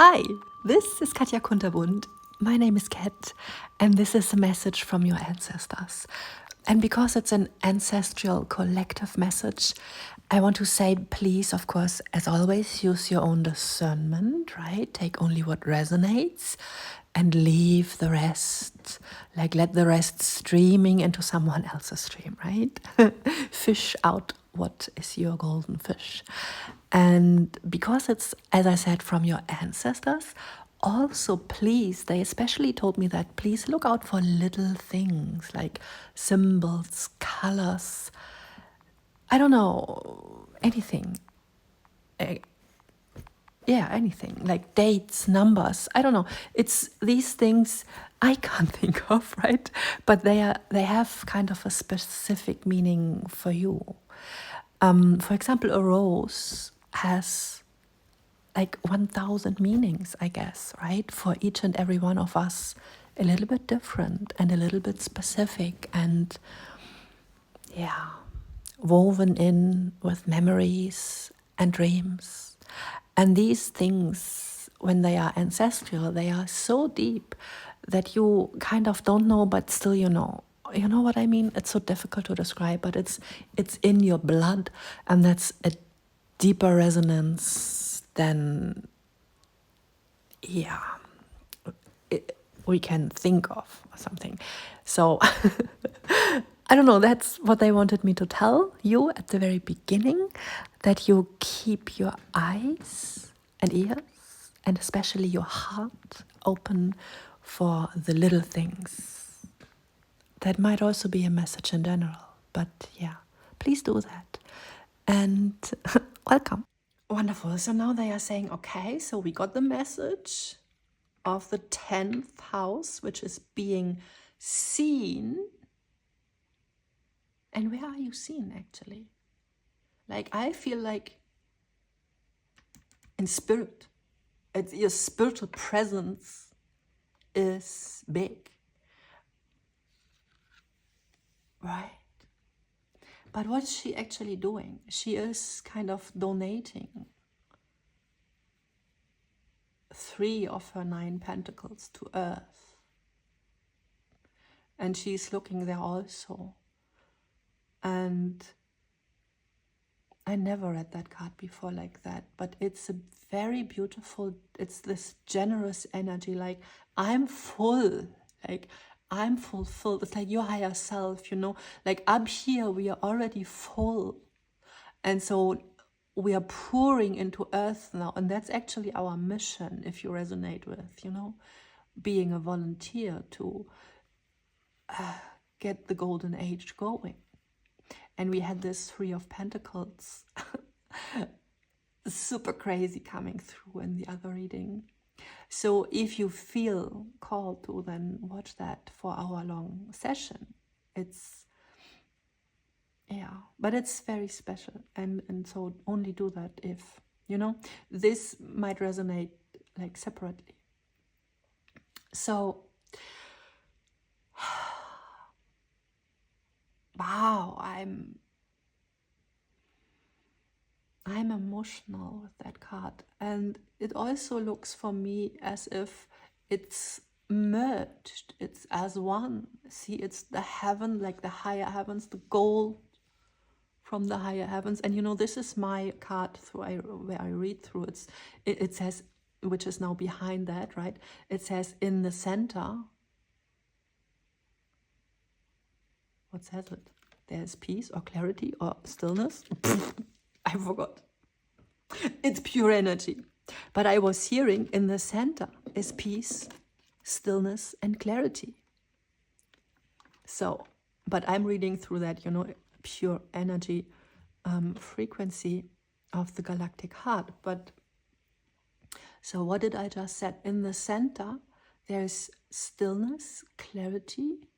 Hi, this is Katja Kunterbund. My name is Kat, and this is a message from your ancestors. And because it's an ancestral collective message, I want to say, please, of course, as always, use your own discernment, right? Take only what resonates and leave the rest. Like, let the rest streaming into someone else's stream, right? Fish out what is your golden fish. And because it's, as I said, from your ancestors, also please, they especially told me that please look out for little things like symbols, colors, I don't know, anything. Anything like dates, numbers. I don't know. It's these things I can't think of, right? But they have kind of a specific meaning for you. For example, a rose has like 1,000 meanings, I guess, right? For each and every one of us, a little bit different and a little bit specific, and woven in with memories and dreams. And these things, when they are ancestral, they are so deep that you kind of don't know, but still you know. You know what I mean? It's so difficult to describe, but it's in your blood, and that's a deeper resonance than, we can think of or something. So I don't know, that's what they wanted me to tell you at the very beginning, that you keep your eyes and ears and especially your heart open for the little things. That might also be a message in general, but please do that. And welcome. Wonderful. So now they are saying, okay, so we got the message of the 10th house, which is being seen. And where are you seen, actually? Like, I feel like in spirit, your spiritual presence is big, right? But what is she actually doing? She is kind of donating 3 of her 9 pentacles to Earth. And she's looking there also. And I never read that card before like that, but it's a very beautiful, it's this generous energy, like I'm full, like I'm fulfilled. It's like your higher self, like up here we are already full. And so we are pouring into Earth now, and that's actually our mission, if you resonate with, being a volunteer to get the golden age going. And we had this 3 of Pentacles, super crazy coming through in the other reading. So if you feel called to, then watch that 4-hour-long session. It's, but it's very special. And so only do that if, this might resonate like separately. So, wow, I'm emotional with that card, and it also looks for me as if it's merged, it's as one. See, it's the heaven, like the higher heavens, the gold from the higher heavens. And this is my card where I read through. It says, which is now behind that, right? It says in the center, what says it? There's peace or clarity or stillness. I forgot. It's pure energy. But I was hearing in the center is peace, stillness, and clarity. So, but I'm reading through that, pure energy frequency of the galactic heart. But so what did I just said? In the center, there's stillness, clarity,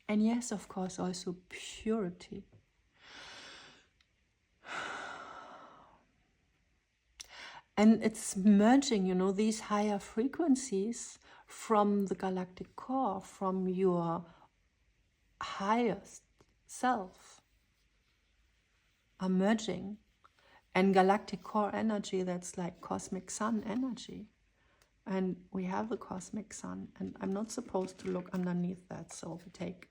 and yes, of course, also purity. And it's merging, these higher frequencies from the galactic core, from your highest self, are merging. And galactic core energy, that's like cosmic sun energy. And we have the cosmic sun, and I'm not supposed to look underneath that, so we take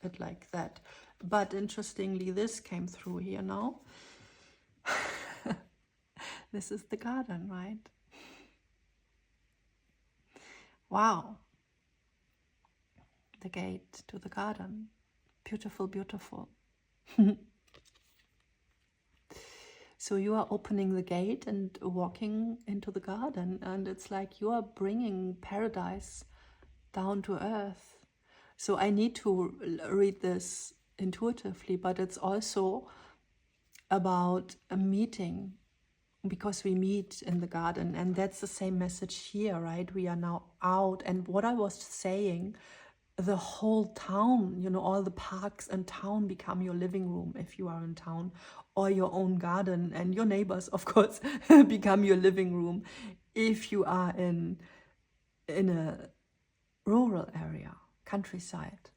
it like that. But interestingly, this came through here now. This is the garden, right? Wow. The gate to the garden. Beautiful, beautiful. So you are opening the gate and walking into the garden, and it's like you are bringing paradise down to earth. So I need to read this intuitively, but it's also about a meeting, because we meet in the garden, and that's the same message here, right? We are now out, and what I was saying, the whole town, you know, all the parks and town become your living room if you are in town, or your own garden, and your neighbors, of course, become your living room if you are in a rural area, countryside,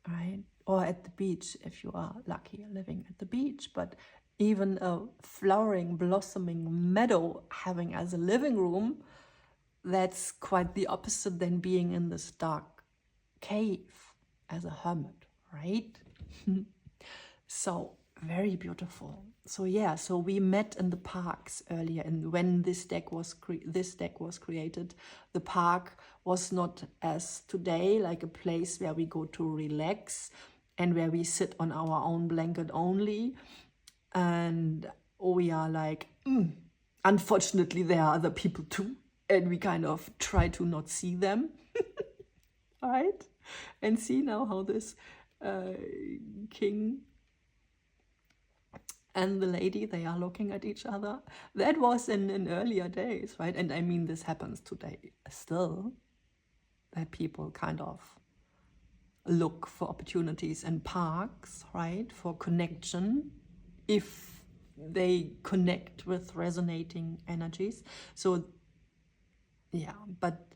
right? Or at the beach if you are lucky living at the beach. But even a flowering, blossoming meadow having as a living room, that's quite the opposite than being in this dark cave as a hermit, right? So very beautiful. So yeah, so we met in the parks earlier, and when this deck was created, the park was not as today, like a place where we go to relax and where we sit on our own blanket only, and we are like, unfortunately there are other people too, and we kind of try to not see them. Right? And see now how this king and the lady, they are looking at each other. That was in earlier days, right? And I mean, this happens today still, that people kind of look for opportunities in parks, right? For connection, if they connect with resonating energies. So yeah, but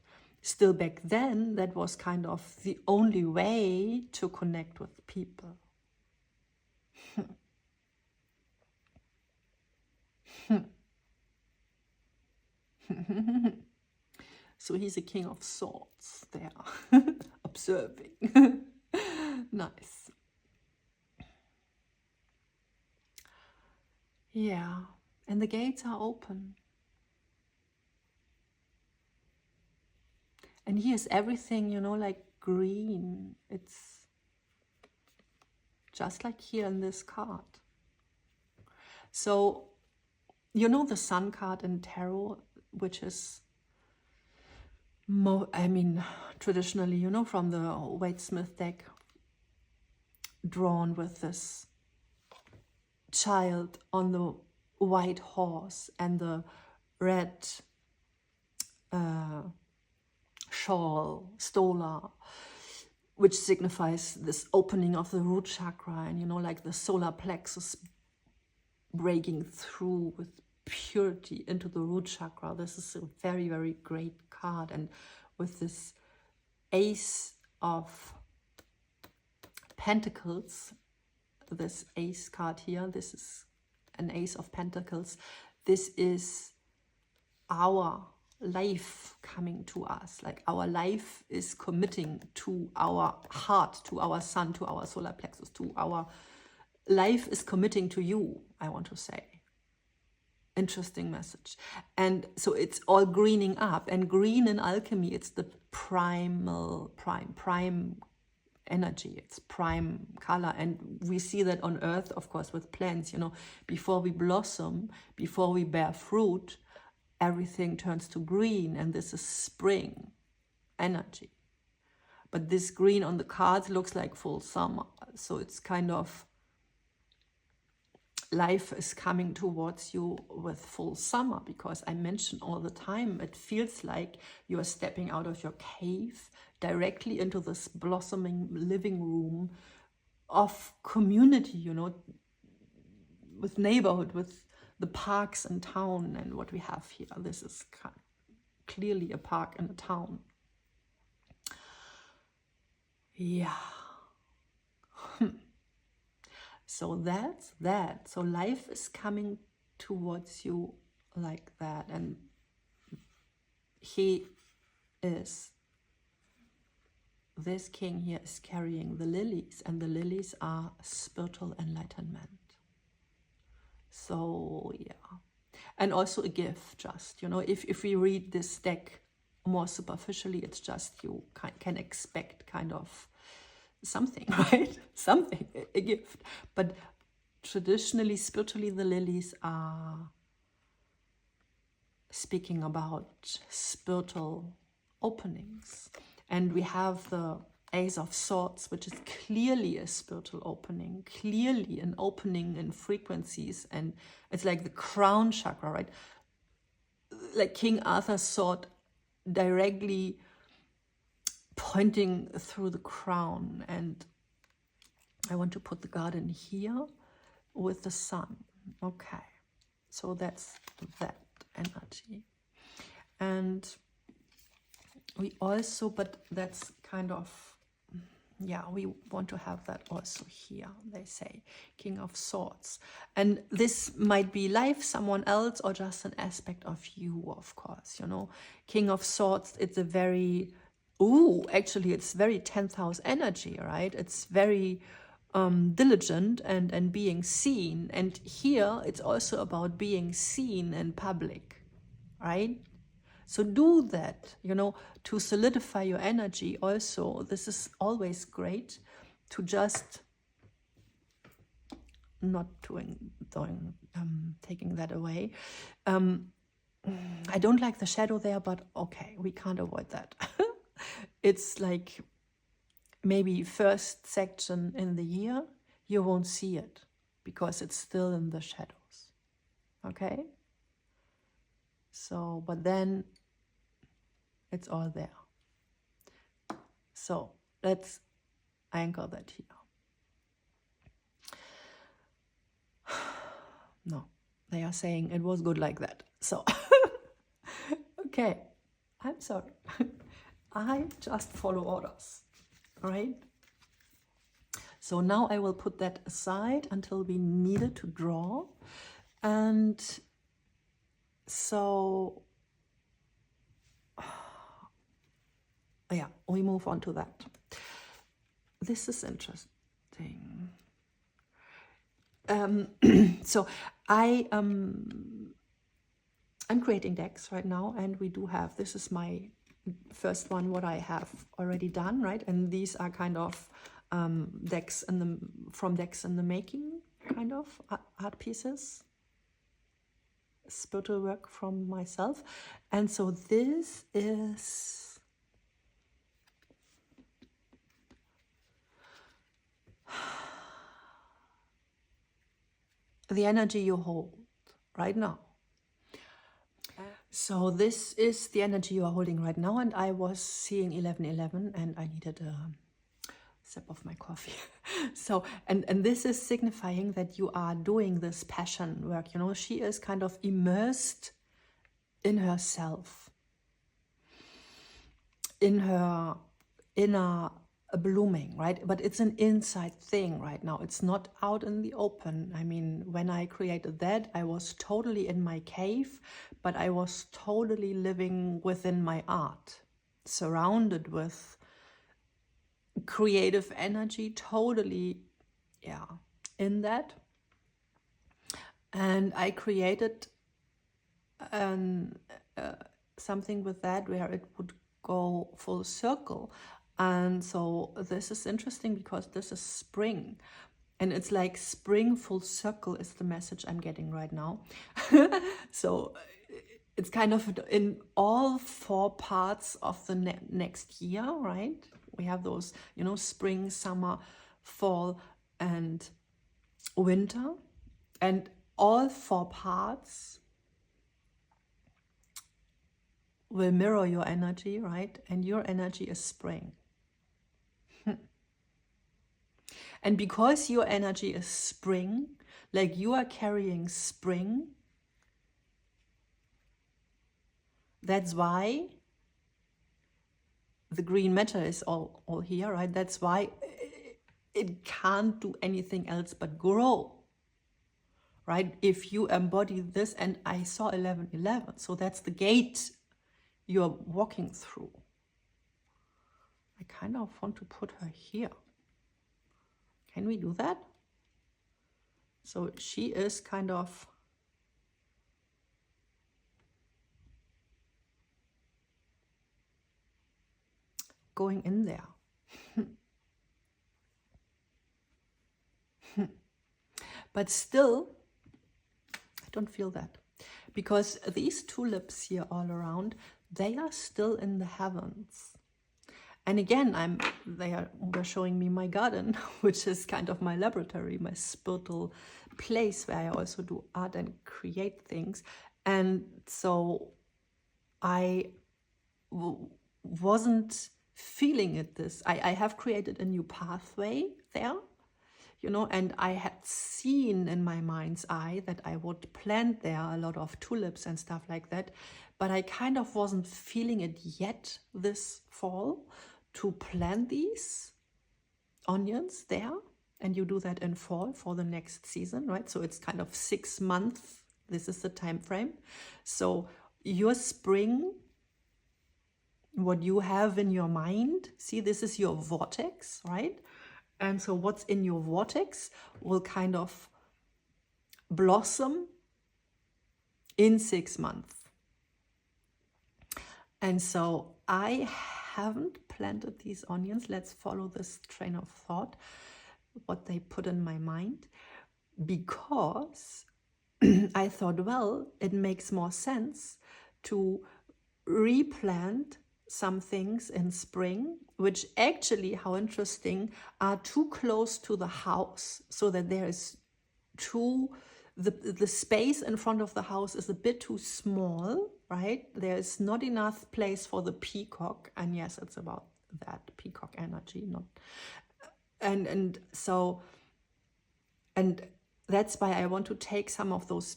still back then, that was kind of the only way to connect with people. So he's a king of swords there, observing. Nice. Yeah, and the gates are open. And here's everything, you know, like green. It's just like here in this card. So, you know the sun card in tarot, which is, traditionally, you know, from the Waite Smith deck, drawn with this child on the white horse and the red shawl, stola, which signifies this opening of the root chakra, and, you know, like the solar plexus breaking through with purity into the root chakra. This is a very, very great card. And with this Ace of Pentacles, this Ace card here, this is an Ace of Pentacles. This is our life coming to us, like our life is committing to our heart, to our sun, to our solar plexus, to our life is committing to you, I want to say. Interesting message. And so it's all greening up, and green in alchemy, it's the prime energy, it's prime color. And we see that on earth, of course, with plants, you know, before we blossom, before we bear fruit, everything turns to green, and this is spring energy. But this green on the cards looks like full summer. So it's kind of, life is coming towards you with full summer, because I mention all the time, it feels like you are stepping out of your cave directly into this blossoming living room of community, you know, with neighborhood, with the parks and town. And what we have here, this is clearly a park and a town. Yeah. So that's that. So life is coming towards you like that. And he is, this king here is carrying the lilies, and the lilies are spiritual enlightenment. So yeah, and also a gift, just, you know, if we read this deck more superficially, it's just you can expect kind of something, right? Something, a gift. But traditionally, spiritually, the lilies are speaking about spiritual openings. And we have the Ace of Swords, which is clearly a spiritual opening, clearly an opening in frequencies. And it's like the crown chakra, right? Like King Arthur's sword directly pointing through the crown. And I want to put the garden here with the sun. Okay, so that's that energy. And we also, but that's kind of, yeah, we want to have that also here, they say, King of Swords. And this might be life, someone else, or just an aspect of you, of course, you know. King of Swords, it's a very, actually it's very 10th house energy, right? It's very diligent and being seen. And here it's also about being seen in public, right? So do that, you know, to solidify your energy also. This is always great to just not taking that away. I don't like the shadow there, but okay, we can't avoid that. It's like maybe first section in the year, you won't see it because it's still in the shadows. Okay? So, but then it's all there. So let's anchor that here. No, they are saying it was good like that. So, okay, I'm sorry. I just follow orders, right? So now I will put that aside until we need it to draw. And so, yeah, we move on to that. This is interesting. So I'm creating decks right now, and we do have, this is my first one, what I have already done, right? And these are kind of decks from decks in the making, kind of art pieces, spiritual work from myself. And so this is the energy you hold right now. So this is the energy you are holding right now, and I was seeing 1111 and I needed a sip of my coffee. So, and this is signifying that you are doing this passion work, you know. She is kind of immersed in herself, in her inner blooming, right? But it's an inside thing right now. It's not out in the open. I mean, when I created that, I was totally in my cave, but I was totally living within my art, surrounded with creative energy, totally, yeah, in that. And I created something with that where it would go full circle. And so this is interesting because this is spring, and it's like spring full circle is the message I'm getting right now. So it's kind of in all 4 parts of the next year, right? We have those, you know, spring, summer, fall, and winter, and all 4 parts will mirror your energy, right? And your energy is spring. And because your energy is spring, like you are carrying spring, that's why the green matter is all here, right? That's why it can't do anything else but grow. right? If you embody this, and I saw 1111, so that's the gate you're walking through. I kind of want to put her here. Can we do that? So she is kind of going in there. But still, I don't feel that. Because these tulips here all around, they are still in the heavens. And again, they're showing me my garden, which is kind of my laboratory, my spiritual place where I also do art and create things. And so I wasn't feeling it I have created a new pathway there, you know, and I had seen in my mind's eye that I would plant there a lot of tulips and stuff like that, but I kind of wasn't feeling it yet this fall to plant these onions there. And you do that in fall for the next season, right? So it's kind of 6 months. This is the time frame. So your spring, what you have in your mind, see, this is your vortex, right? And so what's in your vortex will kind of blossom in 6 months. And so I haven't planted these onions. Let's follow this train of thought, what they put in my mind, because I thought, well, it makes more sense to replant some things in spring, which actually, how interesting, are too close to the house, so that there is the space in front of the house is a bit too small, right? There is not enough place for the peacock, and yes, it's about that peacock energy, not and that's why I want to take some of those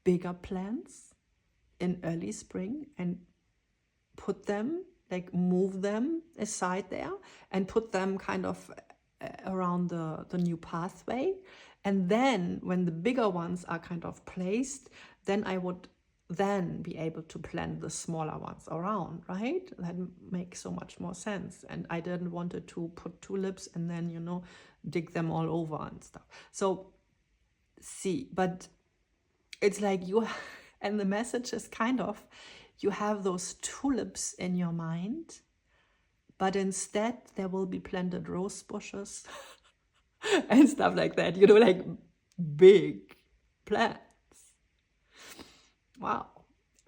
bigger plants in early spring and put them, like move them aside there and put them kind of around the new pathway. And then when the bigger ones are kind of placed, then I would then be able to plant the smaller ones around, right? That makes so much more sense. And I didn't want it to put tulips and then, you know, dig them all over and stuff. So see, but it's like you, and the message is kind of, you have those tulips in your mind, but instead there will be planted rose bushes and stuff like that, you know, like big plants. Wow.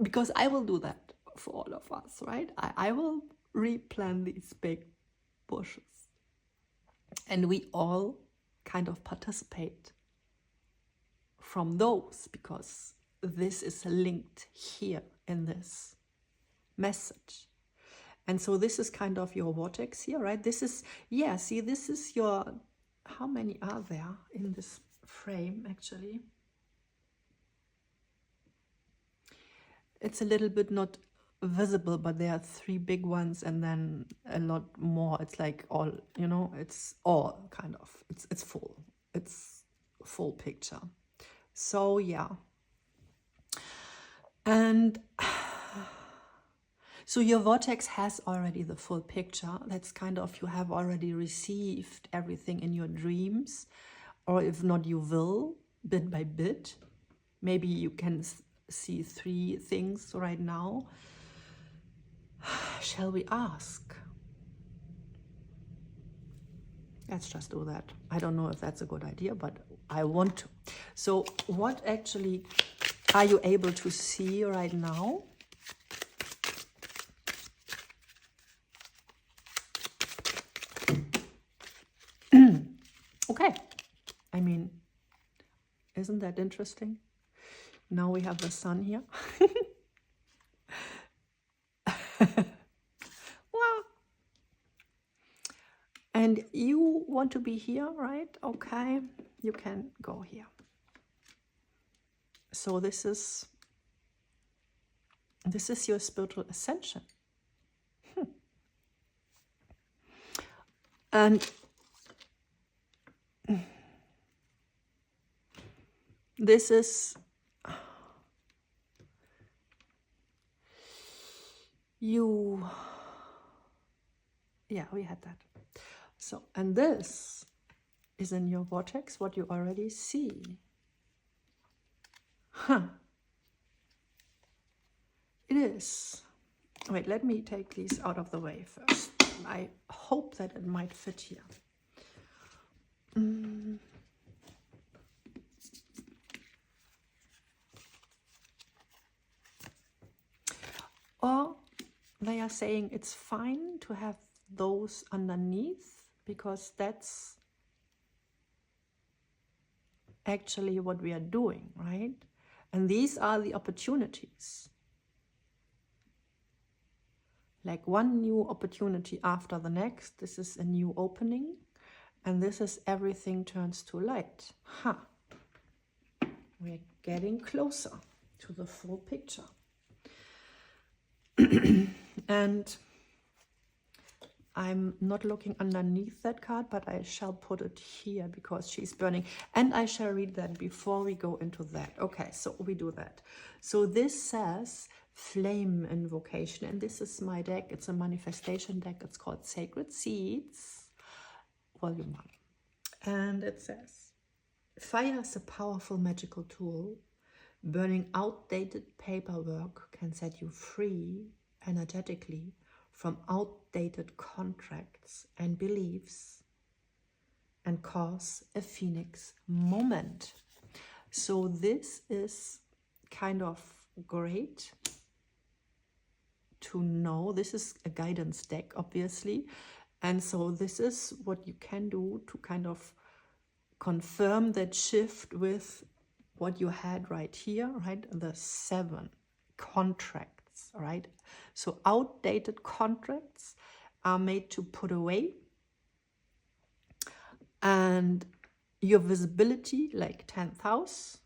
Because I will do that for all of us, right? I will replant these big bushes. And we all kind of participate from those, because this is linked here in this message. And so this is kind of your vortex here, right? This is, yeah, see, this is your, how many are there in this frame actually? It's a little bit not visible, but there are 3 big ones and then a lot more. It's like all, you know, it's all kind of, it's full. It's a full picture. So yeah. And so your vortex has already the full picture. That's kind of, you have already received everything in your dreams, or if not, you will, bit by bit. Maybe you can see 3 things right now. Shall we ask? Let's just do that. I don't know if that's a good idea, but I want to. So what actually are you able to see right now? Okay. I mean, isn't that interesting? Now we have the sun here. Wow. And you want to be here, right? Okay, you can go here. So this is your spiritual ascension. And this is you. Yeah, we had that. So, and this is in your vortex, what you already see. Huh. It is. Wait, let me take these out of the way first. I hope that it might fit here. Or they are saying it's fine to have those underneath, because that's actually what we are doing, right? And these are the opportunities. Like one new opportunity after the next. This is a new opening. And this is everything turns to light. Huh. We're getting closer to the full picture. And I'm not looking underneath that card, but I shall put it here because she's burning. And I shall read that before we go into that. Okay, so we do that. So this says flame invocation. And this is my deck. It's a manifestation deck. It's called Sacred Seeds, Volume 1. And it says, fire is a powerful magical tool. Burning outdated paperwork can set you free energetically from outdated contracts and beliefs and cause a phoenix moment. So this is kind of great to know. This is a guidance deck, obviously. And so this is what you can do to kind of confirm that shift with what you had right here, right? The 7 contracts, right? So outdated contracts are made to put away. And your visibility, like 10th house.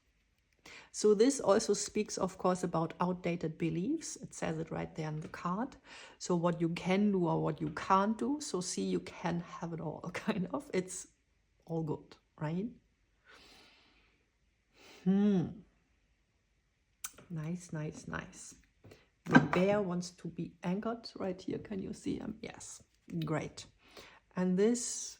So this also speaks, of course, about outdated beliefs. It says it right there in the card. So what you can do or what you can't do. So see, you can have it all, kind of. It's all good, right? Nice, nice, nice. The bear wants to be anchored right here. Can you see him? Yes, great. And this,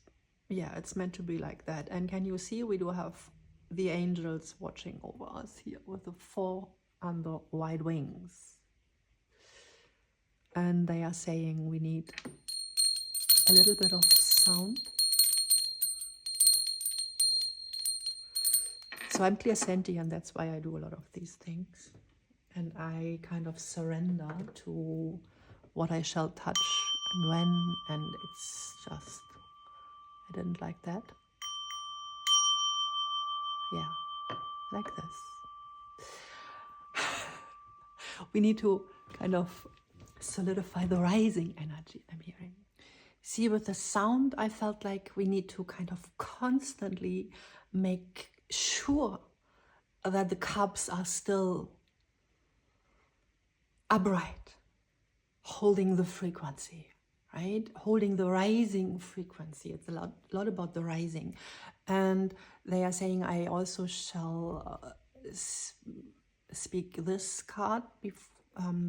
yeah, it's meant to be like that. And can you see we do have the angels watching over us here with the 4 on the wide wings. And they are saying we need a little bit of sound. So I'm clairsentient, that's why I do a lot of these things. And I kind of surrender to what I shall touch and when, and it's just, I didn't like that. Yeah, like this. We need to kind of solidify the rising energy I'm hearing. See, with the sound, I felt like we need to kind of constantly make sure that the cups are still upright, holding the frequency, right? Holding the rising frequency. It's a lot about the rising. And they are saying I also shall speak this card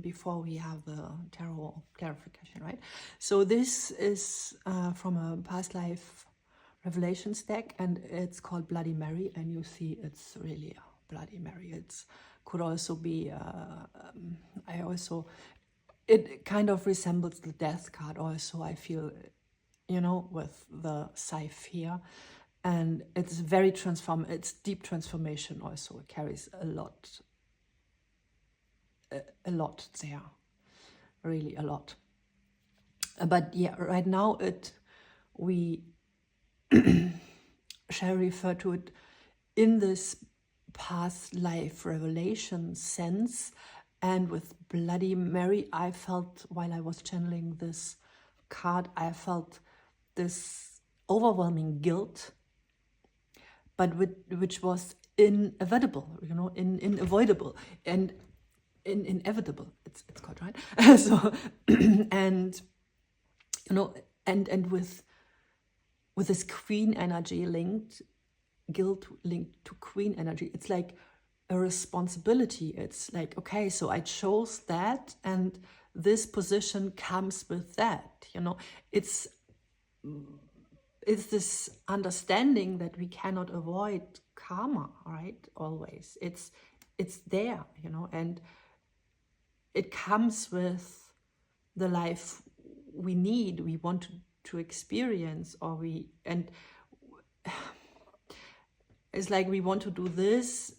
before we have the tarot clarification, right? So this is from a past life revelations deck, and it's called Bloody Mary, and you see it's really a Bloody Mary. It could also be it kind of resembles the death card also, I feel, you know, with the scythe here. And it's very it's deep transformation also. It carries a lot there, really a lot. But yeah, right now we shall refer to it in this past life revelation sense. And with Bloody Mary, I felt, while I was channeling this card, I felt this overwhelming guilt, but which was inevitable, you know, unavoidable and inevitable. It's called, right? So, and you know, and with this queen energy linked, guilt linked to queen energy. It's like a responsibility. It's like, okay, so I chose that, and this position comes with that. You know, it's this understanding that we cannot avoid karma, right? Always, it's there, you know, and it comes with the life we need, we want to experience, or and it's like we want to do this,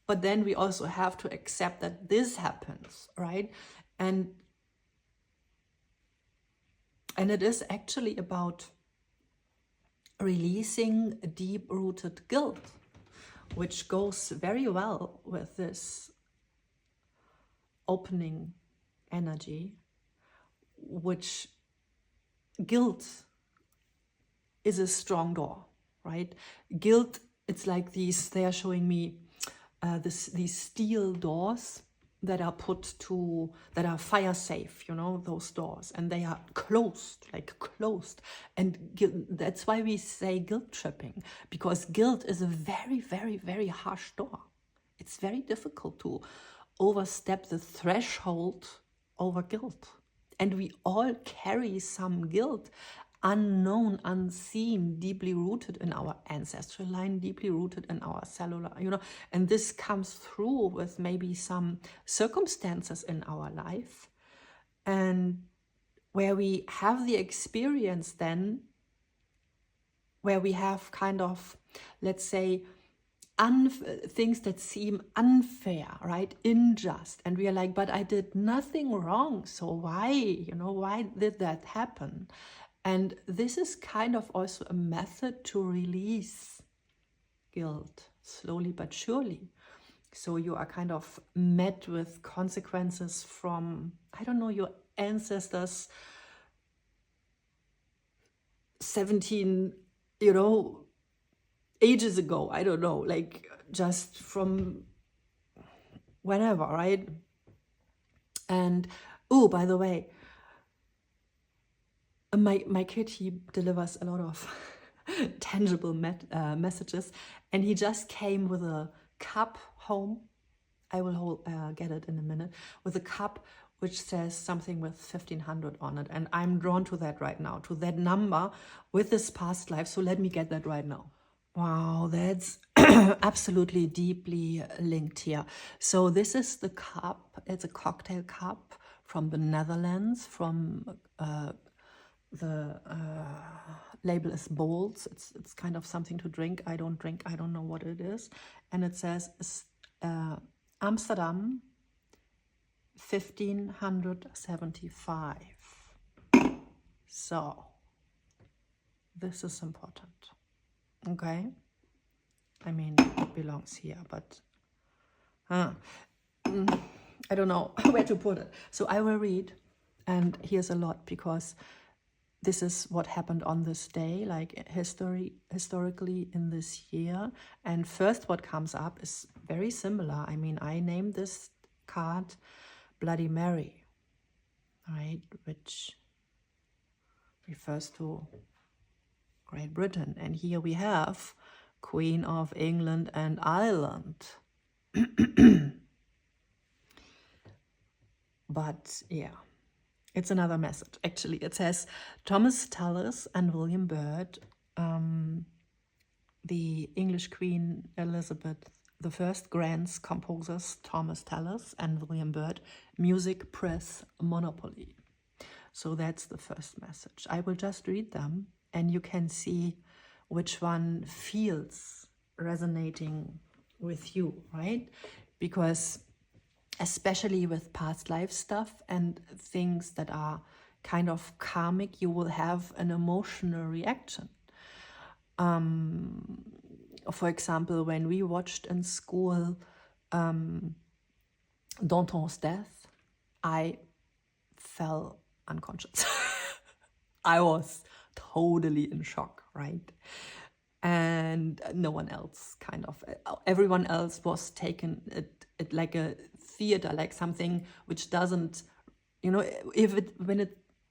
but then we also have to accept that this happens, right? And it is actually about releasing deep-rooted guilt, which goes very well with this opening energy, which guilt is a strong door, right? Guilt, it's like these, they are showing me these steel doors that are that are fire safe, you know, those doors, and they are closed, like closed. And that's why we say guilt tripping, because guilt is a very, very, very harsh door. It's very difficult to overstep the threshold over guilt. And we all carry some guilt, unknown, unseen, deeply rooted in our ancestral line, deeply rooted in our cellular, you know, and this comes through with maybe some circumstances in our life, and where we have the experience then, where we have kind of, let's say, things that seem unfair, right? Unjust. And we are like, but I did nothing wrong. So why, you know, why did that happen? And this is kind of also a method to release guilt, slowly but surely. So you are kind of met with consequences from, I don't know, your ancestors 17, you know, ages ago, I don't know, like just from whenever, right? And, oh, by the way, my kid, he delivers a lot of tangible messages, and he just came with a cup home. I will get it in a minute, with a cup which says something with 1500 on it, and I'm drawn to that right now, to that number with this past life. So let me get that right now. Wow, that's absolutely deeply linked here. So this is the cup. It's a cocktail cup from the Netherlands, from the label is Bowls. It's kind of something to drink. I don't drink. I don't know what it is. And it says Amsterdam 1575. So this is important. Okay, I mean, it belongs here, but I don't know where to put it. So I will read, and here's a lot, because this is what happened on this day, like historically in this year. And first what comes up is very similar. I mean, I named this card Bloody Mary, right, which refers to Great Britain. And here we have Queen of England and Ireland. But yeah, it's another message. Actually, it says Thomas Tallis and William Byrd, the English Queen Elizabeth I grants composers Thomas Tallis and William Byrd music press monopoly. So that's the first message. I will just read them, and you can see which one feels resonating with you, right? Because especially with past life stuff and things that are kind of karmic, you will have an emotional reaction. For example, when we watched in school Danton's death, I fell unconscious. I was totally in shock, right? And no one else, kind of, everyone else was taken it like a theater, like something which doesn't, you know,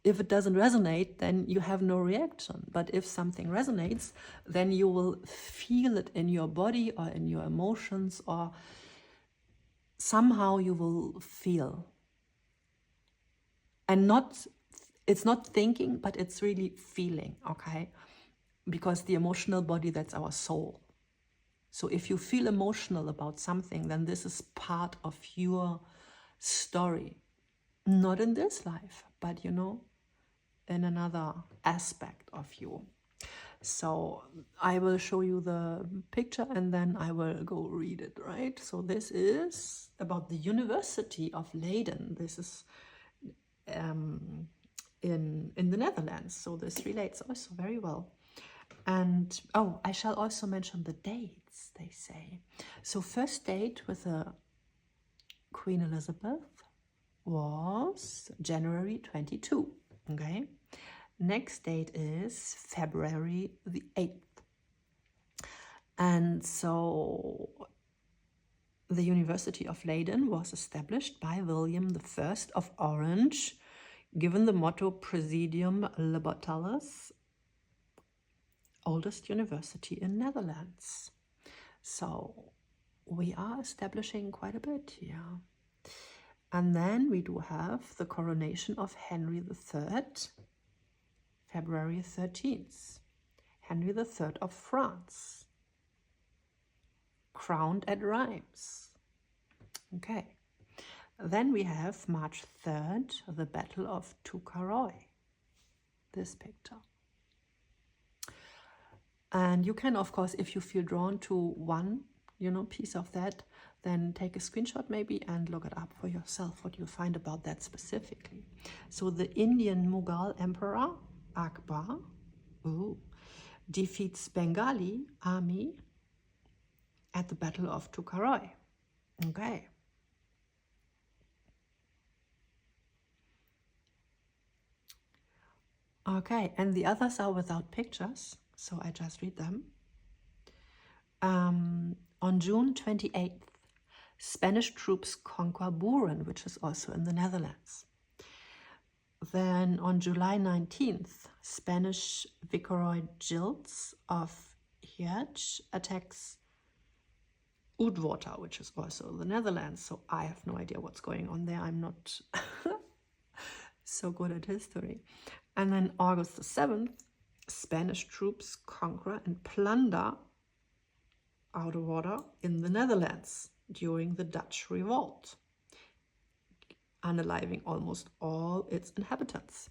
if it doesn't resonate, then you have no reaction. But if something resonates, then you will feel it in your body or in your emotions, or somehow you will feel. And it's not thinking, but it's really feeling, okay? Because the emotional body, that's our soul. So if you feel emotional about something, then this is part of your story. Not in this life, but in another aspect of you. So I will show you the picture and then I will go read it, right? So this is about the University of Leiden. This is in the Netherlands. So this relates also very well. And I shall also mention the dates, they say. So first date with Queen Elizabeth was January 22, okay? Next date is February the 8th. And so the University of Leiden was established by William I of Orange, given the motto Praesidium Libertalis, oldest university in Netherlands. So we are establishing quite a bit here. And then we do have the coronation of Henry III, February 13th. Henry III of France, crowned at Reims. Okay. Then we have March 3rd, the Battle of Tukaroy. This picture. And you can, of course, if you feel drawn to one, piece of that, then take a screenshot maybe and look it up for yourself, what you find about that specifically. So the Indian Mughal Emperor Akbar defeats Bengali army at the Battle of Tukaroy. Okay. Okay, and the others are without pictures, so I just read them. On June 28th, Spanish troops conquer Buren, which is also in the Netherlands. Then on July 19th, Spanish Viceroy Gilles of Hirsch attacks Udwater, which is also the Netherlands. So I have no idea what's going on there. I'm not so good at history. And then August the 7th, Spanish troops conquer and plunder Oudewater in the Netherlands during the Dutch Revolt, unaliving almost all its inhabitants.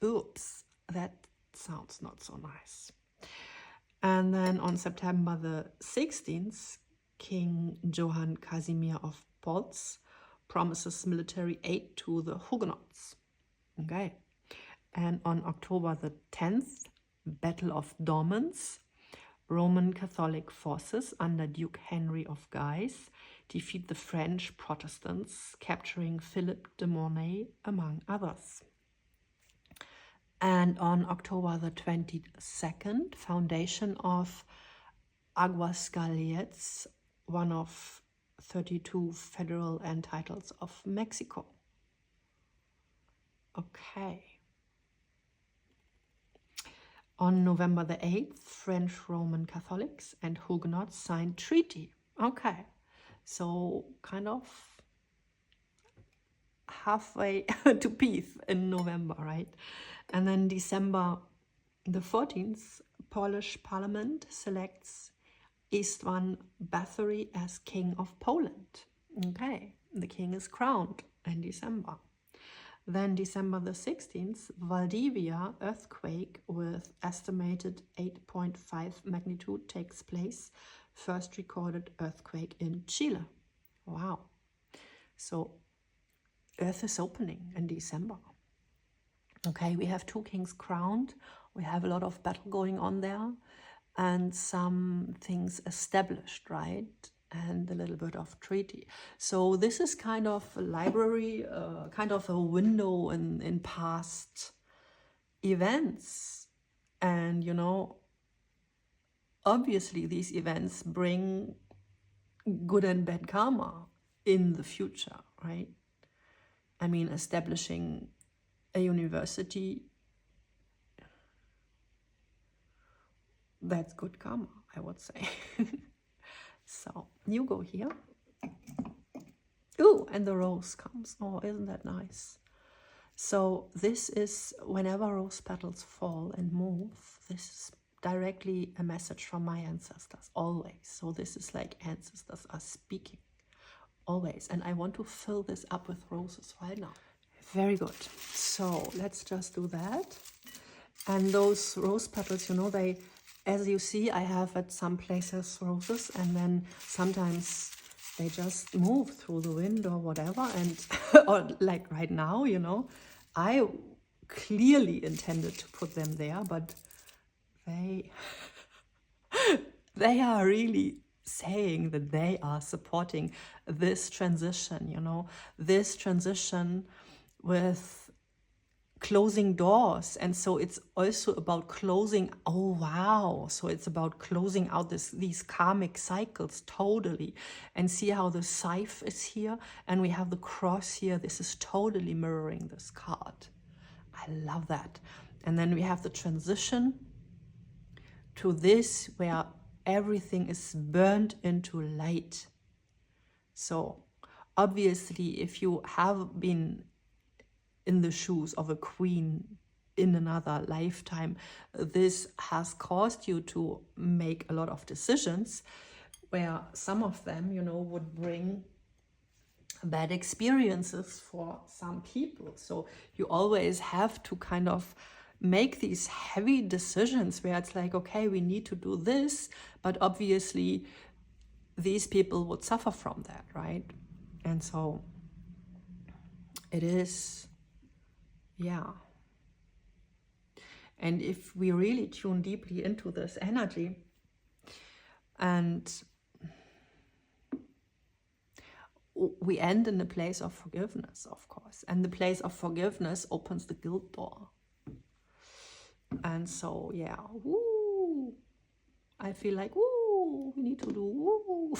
Oops, that sounds not so nice. And then on September the 16th, King Johann Casimir of Pfalz promises military aid to the Huguenots. Okay. And on October the 10th, Battle of Dormans, Roman Catholic forces under Duke Henry of Guise defeat the French Protestants, capturing Philip de Mornay, among others. And on October the 22nd, foundation of Aguascalientes, one of 32 federal entitles of Mexico. Okay. On November the 8th, French Roman Catholics and Huguenots signed treaty. Okay, so kind of halfway to peace in November, right? And then December the 14th, Polish parliament selects Istvan Báthory as King of Poland. Okay, the king is crowned in December. Then December the 16th, Valdivia earthquake with estimated 8.5 magnitude takes place. First recorded earthquake in Chile. Wow. So Earth is opening in December. Okay, we have two kings crowned. We have a lot of battle going on there and some things established, right? And a little bit of treaty. So this is kind of a library, kind of a window in past events. And, obviously these events bring good and bad karma in the future, right? I mean, establishing a university, that's good karma, I would say. So you go here. Ooh, and the rose comes. Oh, isn't that nice? So this is, whenever rose petals fall and move, this is directly a message from my ancestors, always. So this is like ancestors are speaking, always. And I want to fill this up with roses right now. Very good. So let's just do that. And those rose petals, you know, they, as you see, I have at some places roses, and then sometimes they just move through the wind or whatever. And or like right now, you know, I clearly intended to put them there, but they they are really saying that they are supporting this transition, you know, this transition with closing doors. And so it's also about closing, oh wow, so it's about closing out these karmic cycles totally. And see how the scythe is here and we have the cross here. This is totally mirroring this card. I love that. And then we have the transition to this where everything is burned into light. So obviously if you have been in the shoes of a queen in another lifetime, this has caused you to make a lot of decisions where some of them, you know, would bring bad experiences for some people. So you always have to kind of make these heavy decisions where it's like, okay, we need to do this, but obviously these people would suffer from that, right? And so it is, yeah. And if we really tune deeply into this energy, and we end in the place of forgiveness, of course. And the place of forgiveness opens the guilt door. And so, yeah, woo, I feel like, woo, we need to do woo.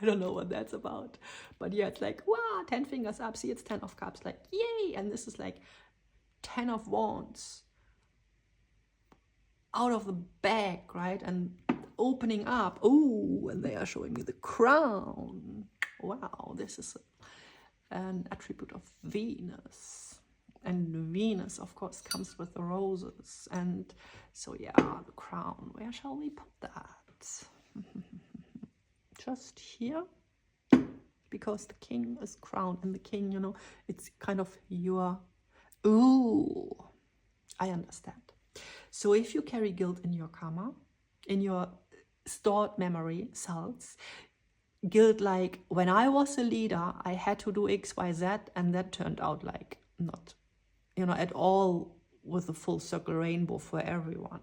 I don't know what that's about. But yeah, it's like, wow, 10 fingers up. See, it's 10 of cups, like, yay. And this is like 10 of wands out of the bag, right? And opening up. Oh, and they are showing me the crown. Wow, this is an attribute of Venus. And Venus, of course, comes with the roses. And so, yeah, the crown. Where shall we put that? Just here. Because the king is crowned. And the king, you know, it's kind of your... Ooh, I understand. So if you carry guilt in your karma, in your stored memory cells, guilt like, when I was a leader, I had to do X, Y, Z, and that turned out like not, you know, at all with a full circle rainbow for everyone,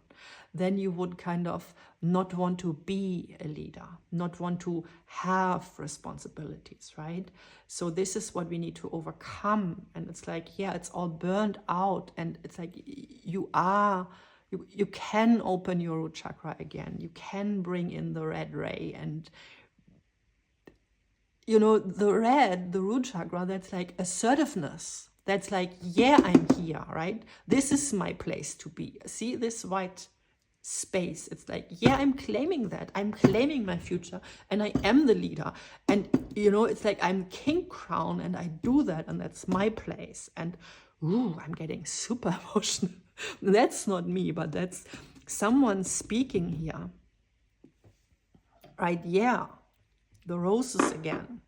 then you would kind of not want to be a leader, not want to have responsibilities, right? So this is what we need to overcome. And it's like, yeah, it's all burned out, and it's like you can open your root chakra again. You can bring in the red ray, and you know, the root chakra, that's like assertiveness. That's like, yeah, I'm here, right? This is my place to be. See this white space? It's like, yeah, I'm claiming that. I'm claiming my future, and I am the leader. And, you know, it's like I'm king crown, and I do that, and that's my place. And, ooh, I'm getting super emotional. That's not me, but that's someone speaking here. Right, yeah. The roses again.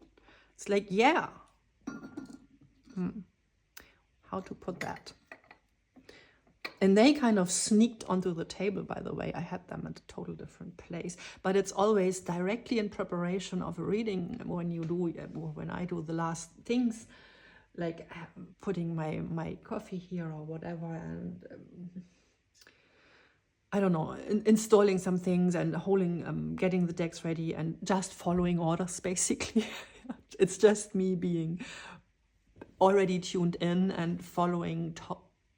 It's like, yeah. How to put that? And they kind of sneaked onto the table, by the way. I had them at a total different place. But it's always directly in preparation of a reading when I do the last things, like putting my coffee here or whatever, and I don't know, installing some things and getting the decks ready and just following orders, basically. It's just me being already tuned in and following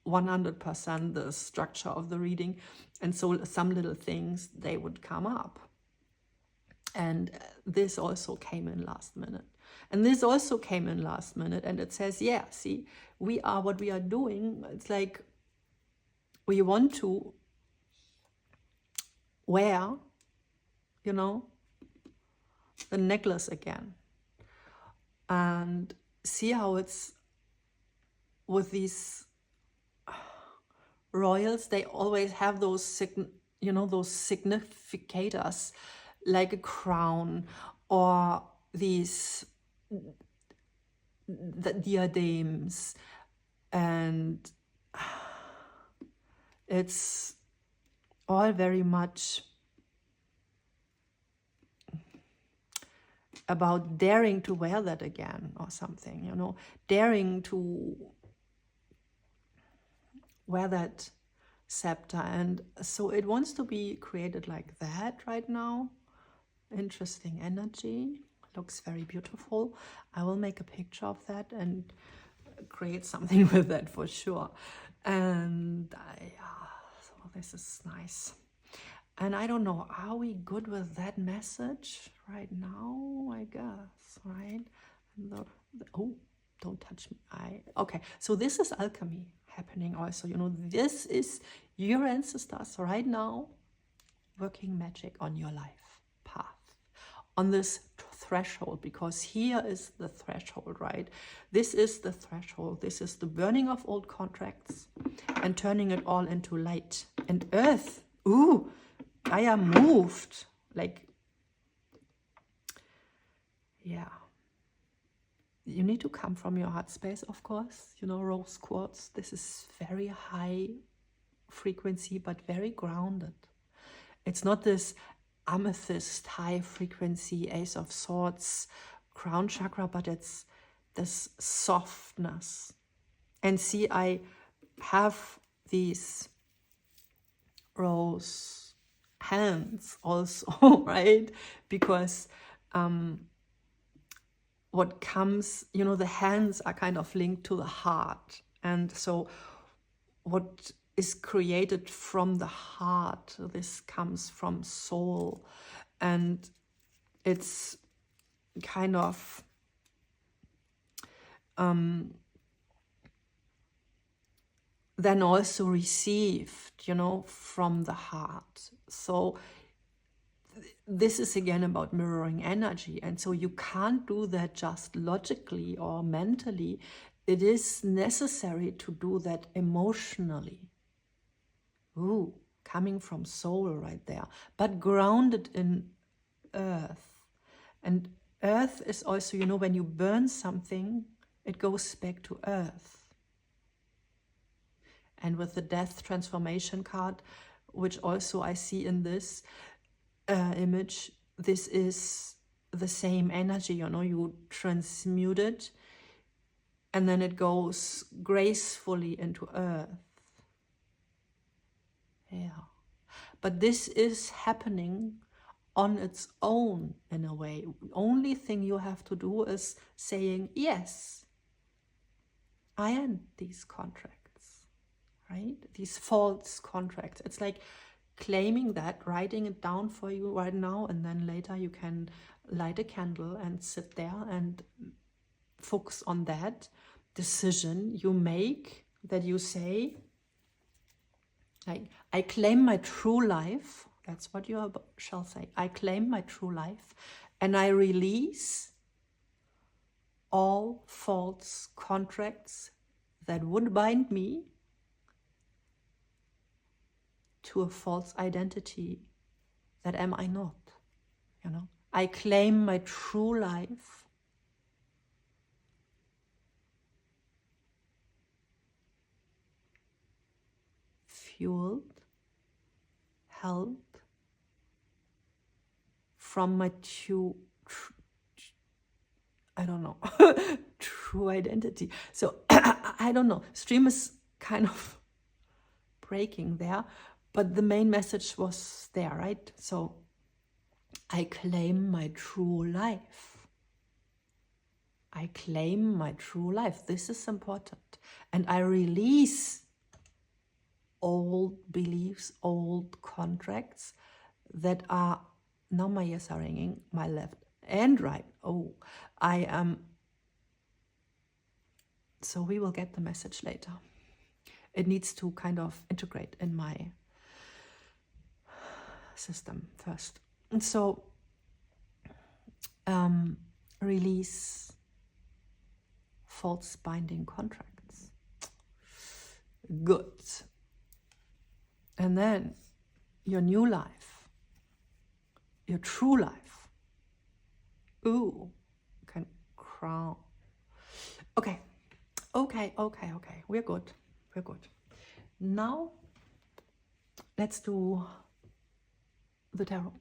100% the structure of the reading. And so some little things, they would come up. And this also came in last minute. And this also came in last minute, and it says, yeah, see, we are what we are doing. It's like we want to wear, you know, the necklace again. And see how it's with these royals, they always have those, those significators, like a crown or these the diadems, and it's all very much about daring to wear that again or something, you know, daring to wear that scepter. And so it wants to be created like that right now. Interesting energy, looks very beautiful. I will make a picture of that and create something with that for sure. And so this is nice. And I don't know, are we good with that message right now? I guess, right? And oh, don't touch me. Okay, so this is alchemy happening also. You know, this is your ancestors right now working magic on your life path, on this threshold, because here is the threshold, right? This is the threshold. This is the burning of old contracts and turning it all into light. And earth, ooh, I am moved. Like, yeah. You need to come from your heart space, of course. You know, rose quartz, this is very high frequency, but very grounded. It's not this amethyst, high frequency, ace of swords, crown chakra, but it's this softness. And see, I have these rose hands also, right? Because what comes, you know, the hands are kind of linked to the heart. And so what is created from the heart, this comes from soul. And it's kind of then also received, you know, from the heart. So this is again about mirroring energy. And so you can't do that just logically or mentally. It is necessary to do that emotionally. Ooh, coming from soul right there, but grounded in earth. And earth is also, you know, when you burn something, it goes back to earth. And with the death transformation card, which also I see in this image, this is the same energy, you know, you transmute it and then it goes gracefully into earth. Yeah. But this is happening on its own in a way. The only thing you have to do is saying, yes, I end these contracts. Right? These false contracts. It's like claiming that, writing it down for you right now, and then later you can light a candle and sit there and focus on that decision you make, that you say, like, I claim my true life. That's what you shall say. I claim my true life, and I release all false contracts that would bind me to a false identity that am I not, you know. I claim my true life, fueled, held from my I don't know, true identity. So I don't know, stream is kind of breaking there, but the main message was there, right? So I claim my true life. I claim my true life. This is important. And I release old beliefs, old contracts that are, now my ears are ringing, my left and right. Oh, I am. So we will get the message later. It needs to kind of integrate in my system first. And so release false binding contracts. Good. And then your new life, your true life. Ooh, can crown. Okay. We're good. Now let's do the tarot.